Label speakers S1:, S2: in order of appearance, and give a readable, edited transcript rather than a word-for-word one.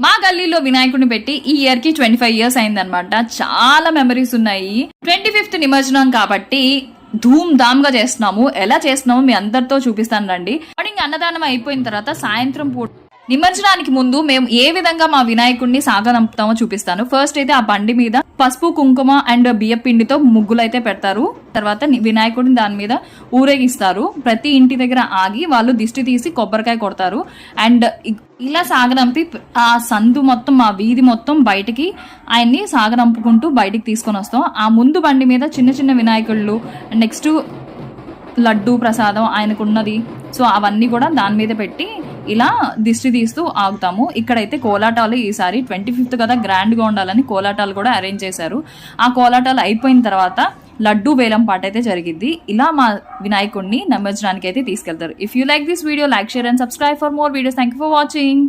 S1: మా గల్లీలో వినాయకుడిని పెట్టి ఈ ఇయర్ కి 25 years అయిందనమాట. చాలా మెమరీస్ ఉన్నాయి. 25th నిమజ్జనం కాబట్టి ధూమ్ ధామ్ గా చేస్తున్నాము. ఎలా చేస్తున్నాము మీ అందరితో చూపిస్తాను రండి. మార్నింగ్ అన్నదానం అయిపోయిన తర్వాత సాయంత్రం పూట నిమజ్జనానికి ముందు మేము ఏ విధంగా మా వినాయకుడిని సాగనంపుతామో చూపిస్తాను. ఫస్ట్ అయితే ఆ బండి మీద పసుపు కుంకుమ అండ్ బియ్య పిండితో ముగ్గులు అయితే పెడతారు. తర్వాత వినాయకుడిని దాని మీద ఊరేగిస్తారు. ప్రతి ఇంటి దగ్గర ఆగి వాళ్ళు దిష్టి తీసి కొబ్బరికాయ కొడతారు. అండ్ ఇలా సాగనంపి ఆ సందు మొత్తం ఆ వీధి మొత్తం బయటికి ఆయన్ని సాగనంపుకుంటూ బయటికి తీసుకొని వస్తాం. ఆ ముందు బండి మీద చిన్న చిన్న వినాయకుళ్ళు, నెక్స్ట్ లడ్డు ప్రసాదం ఆయనకున్నది, సో అవన్నీ కూడా దాని మీద పెట్టి ఇలా దిష్టి తీస్తూ ఆగుతాము. ఇక్కడైతే కోలాటాలు ఈసారి 25th కదా గ్రాండ్ గా ఉండాలని కోలాటాలు కూడా అరేంజ్ చేశారు. ఆ కోలాటాలు అయిపోయిన తర్వాత లడ్డు వేలం పాట అయితే జరిగింది. ఇలా మా వినాయకుడిని నిమజ్జనానికి అయితే తీసుకెళ్తారు. If you like this video, like, share and subscribe for more videos. Thank you for watching.